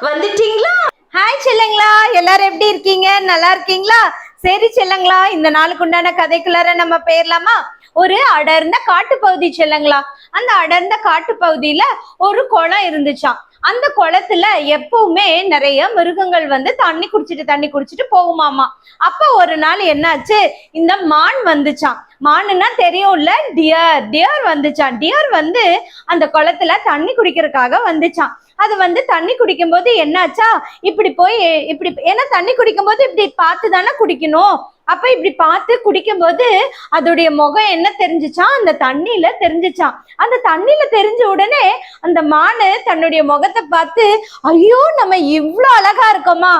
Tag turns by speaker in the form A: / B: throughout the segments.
A: வந்துட்டீங்களா? ஹாய் செல்லங்களா, எல்லாரும் எப்படி இருக்கீங்க? நல்லா இருக்கீங்களா? சரி செல்லங்களா, இந்த நாளுக்கு உண்டான கதைக்குள்ளார நம்ம போயிடலாமா? ஒரு அடர்ந்த காட்டு பகுதி செல்லங்களா. அந்த அடர்ந்த காட்டு பகுதியில ஒரு குளம் இருந்துச்சாம். அந்த குளத்துல எப்பவுமே நிறைய மிருகங்கள் வந்து தண்ணி குடிச்சிட்டு போகுமாமா. அப்ப ஒரு நாள் என்னாச்சு, இந்த மான் வந்துச்சான். மானுன்னா தெரியும்ல, டியர் வந்துச்சான். டியர் வந்து அந்த குளத்துல தண்ணி குடிக்கிறதுக்காக வந்துச்சான். அது வந்து தண்ணி குடிக்கும் போது என்னாச்சா, இப்படி போய் இப்படி, ஏன்னா தண்ணி குடிக்கும் போது இப்படி பார்த்து தானே குடிக்கணும். அப்ப இப்படி பார்த்து குடிக்கும் போது அதோடைய முகம் என்ன தெரிஞ்சுச்சான், அந்த தண்ணியில தெரிஞ்சுச்சான். அந்த தண்ணியில தெரிஞ்ச உடனே அந்த மானு தன்னுடைய முகத்தை பார்த்து, ஐயோ நம்ம இவ்வளவு அழகா இருக்கோமா,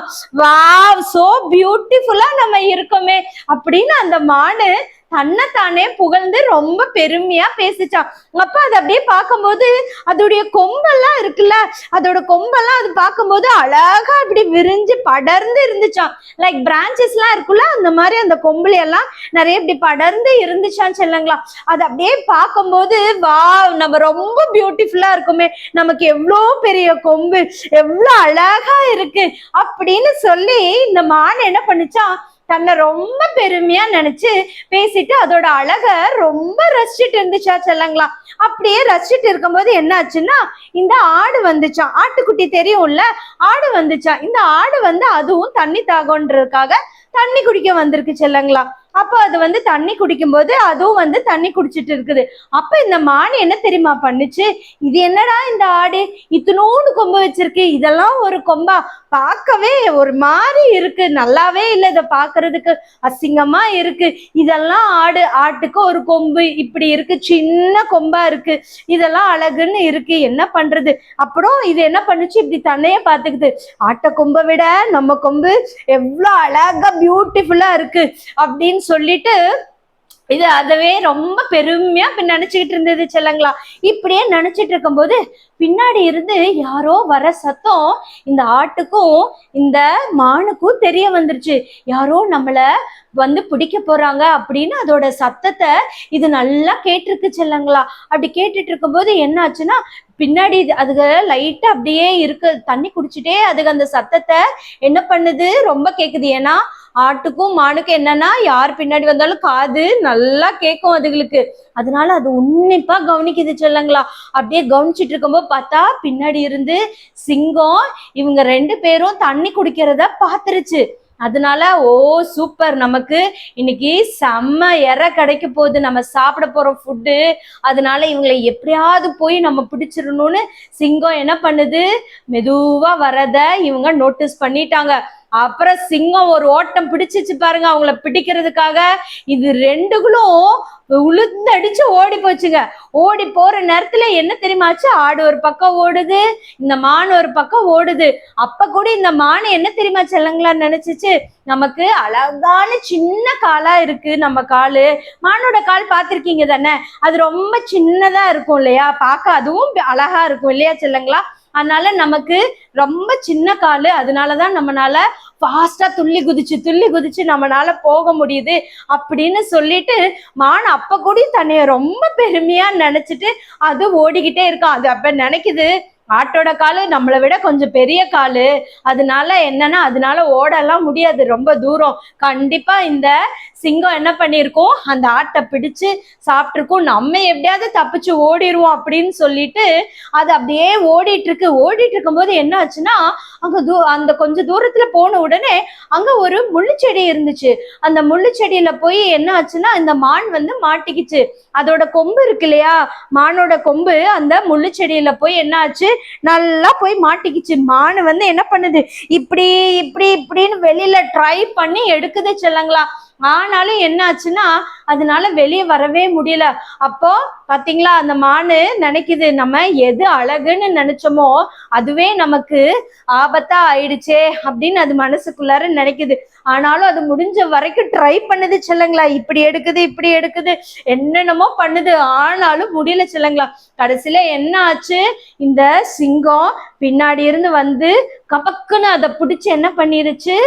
A: வாவ் சோ பியூட்டிஃபுல்லா நம்ம இருக்கோமே அப்படின்னு அந்த மானு தன்னைத்தானே புகழ்ந்து ரொம்ப பெருமையா பேசிச்சான். அப்ப அதை அப்படியே பார்க்கும்போது அதோடைய கொம்பெல்லாம் இருக்குல்ல, அதோட கொம்பெல்லாம் அது பார்க்கும்போது அழகா இப்படி விரிஞ்சு படர்ந்து இருந்துச்சான். லைக் பிரான்சஸ் எல்லாம் இருக்குல்ல, அந்த மாதிரி அந்த கொம்புல எல்லாம் நிறைய இப்படி படர்ந்து இருந்துச்சான்னு சொல்லுங்களா. அது அப்படியே பார்க்கும்போது வா நம்ம ரொம்ப பியூட்டிஃபுல்லா இருக்குமே, நமக்கு எவ்வளோ பெரிய கொம்பு, எவ்வளோ அழகா இருக்கு அப்படின்னு சொல்லி இந்த மான் என்ன பண்ணுச்சான், தன்னை ரொம்ப பெருமையா நினைச்சு பேசிட்டு அதோட அழக ரொம்ப ரசிச்சுட்டு இருந்துச்சா செல்லங்களா. அப்படியே ரசிச்சுட்டு இருக்கும்போது என்ன ஆச்சுன்னா, இந்த ஆடு வந்துச்சான். ஆட்டுக்குட்டி தெரியும்ல, ஆடு வந்துச்சான். இந்த ஆடு வந்து அதுவும் தண்ணி தாகன்றதுக்காக தண்ணி குடிக்க வந்திருக்கு செல்லங்களா. அப்ப அது வந்து தண்ணி குடிக்கும் போது அதுவும் வந்து தண்ணி குடிச்சிட்டு இருக்குது. அப்ப இந்த மான் என்ன தெரியுமா பண்ணுச்சு, இது என்னடா இந்த ஆடு இத்தினோண்டு கொம்பு வச்சிருக்கு, இதெல்லாம் ஒரு கொம்பா, பார்க்கவே ஒரு மாதிரி இருக்கு, நல்லாவே இல்லை, இதை பாக்குறதுக்கு அசிங்கமா இருக்கு, இதெல்லாம் ஆட்டுக்கு ஒரு கொம்பு இப்படி இருக்கு, சின்ன கொம்பா இருக்கு, இதெல்லாம் அழகுன்னு இருக்கு, என்ன பண்றது. அப்புறம் இது என்ன பண்ணுச்சு, இப்படி தன்னையே பார்த்துக்குது, ஆட்டை கொம்பை விட நம்ம கொம்பு எவ்வளவு அழகா பியூட்டிஃபுல்லா இருக்கு அப்படின்னு சொல்லிட்டு இது அதவே ரொம்ப பெருமையா நினைச்சுக்கிட்டு இருந்தது செல்லங்களா. இப்படியே நினைச்சிட்டு இருக்கும்போது பின்னாடி இருந்து யாரோ வர சத்தம் இந்த ஆட்டுக்கும் இந்த மானுக்கும் தெரிய வந்துருச்சு. யாரோ நம்மள வந்து பிடிக்க போறாங்க அப்படின்னு அதோட சத்தத்தை இது நல்லா கேட்டிருக்கு செல்லங்களா. அப்படி கேட்டுட்டு இருக்கும்போது என்ன ஆச்சுன்னா, பின்னாடி அதுக லைட்டா அப்படியே இருக்கு, தண்ணி குடிச்சுட்டே அதுக்கு அந்த சத்தத்தை என்ன பண்ணுது, ரொம்ப கேக்குது. ஏன்னா ஆட்டுக்கும் மானுக்கும் என்னன்னா, யார் பின்னாடி வந்தாலும் காது நல்லா கேட்கும் அதுகளுக்கு. அதனால அது உன்னிப்பா கவனிக்குது செல்லங்களா. அப்படியே கவனிச்சுட்டு இருக்கும்போது பார்த்தா பின்னாடி இருந்து சிங்கம் இவங்க ரெண்டு பேரும் தண்ணி குடிக்கிறத பாத்துருச்சு. அதனால ஓ சூப்பர், நமக்கு இன்னைக்கு செம்ம இற கிடைக்க போகுது, நம்ம சாப்பிட போறோம் ஃபுட்டு, அதனால இவங்களை எப்படியாவது போய் நம்ம பிடிச்சிடணும்னு சிங்கம் என்ன பண்ணுது, மெதுவா வரத இவங்க நோட்டீஸ் பண்ணிட்டாங்க. அப்புறம் சிங்கம் ஒரு ஓட்டம் பிடிச்சிச்சு பாருங்க அவங்கள பிடிக்கிறதுக்காக. இது ரெண்டுகளும் உளுந்தடிச்சு ஓடி போச்சுங்க. ஓடி போற நேரத்துல என்ன தெரியுமாச்சு, ஆடு ஒரு பக்கம் ஓடுது, இந்த மான் ஒரு பக்கம் ஓடுது. அப்ப கூட இந்த மான் என்ன தெரியுமா செல்லங்களா நினைச்சிச்சு, நமக்கு அழகான சின்ன காலா இருக்கு நம்ம காலு, மானோட கால் பார்த்திருக்கீங்க தானே, அது ரொம்ப சின்னதா இருக்கும் இல்லையா, பார்க்க அதுவும் அழகா இருக்கும் இல்லையா செல்லங்களா. அதனால நமக்கு ரொம்ப சின்ன காலு, அதனாலதான் நம்மளால ஃபாஸ்டா துள்ளி குதிச்சு நம்மளால போக முடியுது அப்படின்னு சொல்லிட்டு மான் அப்ப கூட தன்னைய ரொம்ப பெருமையா நினைச்சிட்டு அது ஓடிக்கிட்டே இருக்கான். அது அப்ப நினைக்குது, ஆட்டோட காலு நம்மளை விட கொஞ்சம் பெரிய காலு, அதனால என்னன்னா அதனால ஓடலாம் முடியாது ரொம்ப தூரம், கண்டிப்பா இந்த சிங்கம் என்ன பண்ணிருக்கோம், அந்த ஆட்டை பிடிச்சு சாப்பிட்டுருக்கோம், நம்ம எப்படியாவது தப்பிச்சு ஓடிடுவோம் அப்படின்னு சொல்லிட்டு அது அப்படியே ஓடிட்டு இருக்கும்போது என்ன ஆச்சுன்னா, அந்த கொஞ்சம் தூரத்துல போன உடனே அங்க ஒரு முள்ளுச்செடி இருந்துச்சு. அந்த முள்ளுச்செடியில போய் என்ன ஆச்சுன்னா, இந்த மான் வந்து மாட்டிக்கிச்சு. அதோட கொம்பு இருக்கு இல்லையா, மானோட கொம்பு அந்த முள்ளுச்செடியில போய் என்ன ஆச்சு, நல்லா போய் மாட்டிக்கிச்சு. மான் வந்து என்ன பண்ணுது, இப்படின்னு வெளியில ட்ரை பண்ணி எடுக்குது செல்லங்களா. ஆனாலும் என்ன ஆச்சுன்னா அதனால வெளியே வரவே முடியல. அப்போ பாத்தீங்களா, அந்த மானு நினைக்குது, நம்ம எது அழகுன்னு நினைச்சோமோ அதுவே நமக்கு ஆபத்தா ஆயிடுச்சே அப்படின்னு அது மனசுக்குள்ளார நினைக்குது. ஆனாலும் அது முடிஞ்ச வரைக்கும் ட்ரை பண்ணுது செல்லங்களா, இப்படி எடுக்குது என்னென்னமோ பண்ணுது, ஆனாலும் முடியல செல்லங்களா. கடைசியில என்ன ஆச்சு, இந்த சிங்கம் பின்னாடி இருந்து வந்து கபக்குன்னு அதை பிடிச்சு என்ன பண்ணிருச்சு,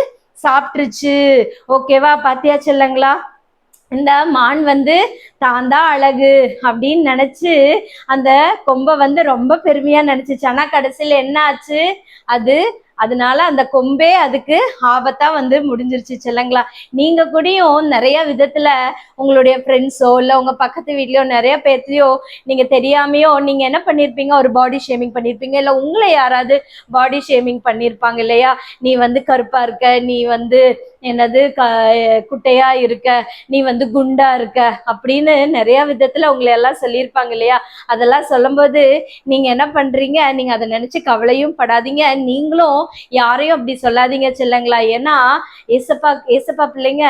A: சாப்பிட்டுருச்சு. ஓகேவா, பாத்தியா செல்லங்களா. இந்த மான் வந்து தான் தான் அழகு அப்படின்னு நினைச்சு அந்த கொம்பை வந்து ரொம்ப பெருமையா நினைச்சுச்சு. ஆனா கடைசியில என்ன ஆச்சு? அதனால அந்த கொம்பே அதுக்கு ஆபத்தா வந்து முடிஞ்சிருச்சு செல்லங்களா. நீங்க கூடயும் நிறைய விதத்துல உங்களுடைய ஃப்ரெண்ட்ஸோ இல்ல உங்க பக்கத்து வீட்லயோ நிறைய பேர்த்தையோ நீங்க தெரியாமையோ நீங்க என்ன பண்ணிருப்பீங்க, ஒரு பாடி ஷேமிங் பண்ணிருப்பீங்க. இல்ல உங்களை யாராவது பாடி ஷேமிங் பண்ணிருப்பாங்க இல்லையா? நீ வந்து கருப்பா இருக்க, நீ வந்து என்னது குட்டையா இருக்க, நீ வந்து குண்டா இருக்க அப்படின்னு நிறைய விதத்துல உங்களை எல்லாம் சொல்லியிருப்பாங்க இல்லையா? அதெல்லாம் சொல்லும்போது நீங்க என்ன பண்றீங்க, நீங்க அதை நினைச்சு கவலையும் படாதீங்க. நீங்களும் யாரையும் அப்படி சொல்லாதீங்க செல்லங்களா. ஏன்னா ஏசப்பா பிள்ளைங்க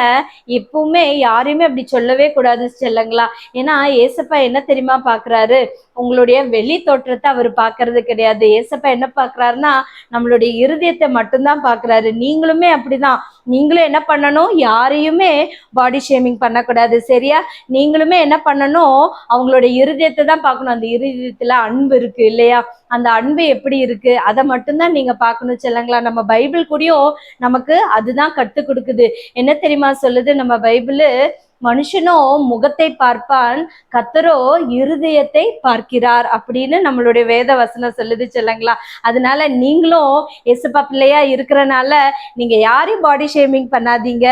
A: எப்பவுமே யாரையுமே அப்படி சொல்லவே கூடாது செல்லங்களா. ஏன்னா ஏசப்பா என்ன தெரியுமா பாக்குறாரு? உங்களுடைய வெளி தோற்றத்தை அவர் பாக்குறது கிடையாது. ஏசப்பா என்ன பாக்குறாருன்னா நம்மளுடைய இருதயத்தை மட்டும்தான் பாக்குறாரு. நீங்களுமே அப்படிதான். நீங்களும் என்ன பண்ணணும், யாரையுமே பாடி ஷேமிங் பண்ணக்கூடாது, சரியா? நீங்களுமே என்ன பண்ணணும், அவங்களோட இருதயத்தை தான் பார்க்கணும். அந்த இருதயத்துல அன்பு இருக்கு இல்லையா? அந்த அன்பு எப்படி இருக்கு அதை மட்டும்தான் நீங்க பார்க்கணும் செல்லங்களா. நம்ம பைபிள் கூடயும் நமக்கு அதுதான் கத்து கொடுக்குது. என்ன தெரியுமா சொல்லுது நம்ம பைபிள்? மனுஷனோ முகத்தை பார்ப்பான், கர்த்தரோ இருதயத்தை பார்க்கிறார் அப்படின்னு நம்மளுடைய வேத வசனம் சொல்லுது செல்லங்களா. அதனால நீங்களும் ஏசப்பா பிள்ளையா இருக்கிறனால நீங்க யாரையும் பாடி ஷேமிங் பண்ணாதீங்க.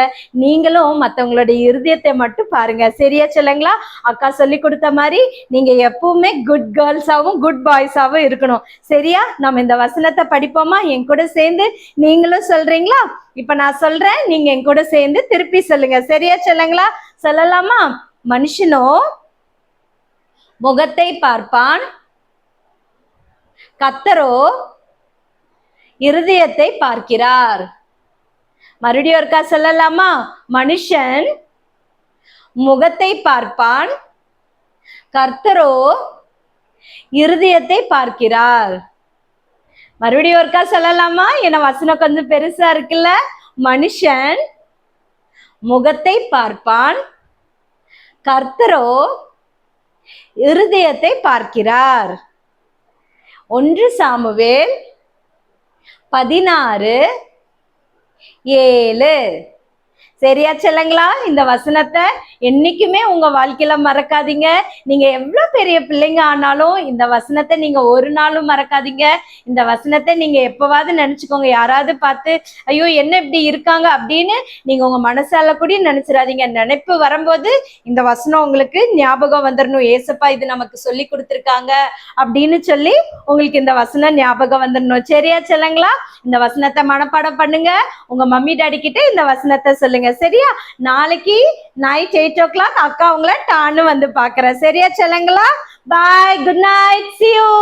A: நீங்களும் மற்றவங்களுடைய இருதயத்தை மட்டும் பாருங்க, சரியா செல்லங்களா? அக்கா சொல்லி கொடுத்த மாதிரி நீங்க எப்பவுமே குட் கேர்ள்ஸாவும் குட் பாய்ஸாவும் இருக்கணும், சரியா? நம்ம இந்த வசனத்தை படிப்போமா? என் கூட சேர்ந்து நீங்களும் சொல்றீங்களா? இப்ப நான் சொல்றேன், நீங்க என் கூட சேர்ந்து திருப்பி சொல்லுங்க, சரியா செல்லங்களா? சொல்லலாமா? மனுஷனோ முகத்தை பார்ப்பான், கர்த்தரோ இருதயத்தை பார்க்கிறார். மறுபடியும் ஒருக்கா சொல்லலாமா? மனுஷன் முகத்தை பார்ப்பான், கர்த்தரோ இருதயத்தை பார்க்கிறார். மறுபடியும் ஒருக்கா சொல்லலாமா? ஏன்னா வசனம் கொஞ்சம் பெருசா இருக்குல்ல. மனுஷன் முகத்தை பார்ப்பான், கர்த்தரோ இருதயத்தை பார்க்கிறார். 1 சாமுவேல் 16:7. சரியா செல்லங்களா? இந்த வசனத்தை என்னைக்குமே உங்க வாழ்க்கையில மறக்காதீங்க. நீங்க எவ்வளவு பெரிய பிள்ளைங்க ஆனாலும் இந்த வசனத்தை நீங்க ஒரு நாளும் மறக்காதீங்க. இந்த வசனத்தை நீங்க எப்பவாவது நினைச்சுக்கோங்க. யாராவது பார்த்து ஐயோ என்ன இப்படி இருக்காங்க அப்படின்னு நீங்க உங்க மனசால கூட நினைச்சிடாதீங்க. நினைப்பு வரும்போது இந்த வசனம் உங்களுக்கு ஞாபகம் வந்துடணும். ஏசப்பா இது நமக்கு சொல்லி கொடுத்துருக்காங்க அப்படின்னு சொல்லி உங்களுக்கு இந்த வசனம் ஞாபகம் வந்துடணும், சரியா செல்லங்களா? இந்த வசனத்தை மனப்பாடம் பண்ணுங்க. உங்க மம்மி டாடி கிட்ட இந்த வசனத்தை சொல்லுங்க, சரியா? நாளைக்கு நைட் 8 o'clock அக்கா உங்களை டான்னு வந்து பாக்குறேன், சரியா செல்லங்களா? பாய், குட் நைட், see you.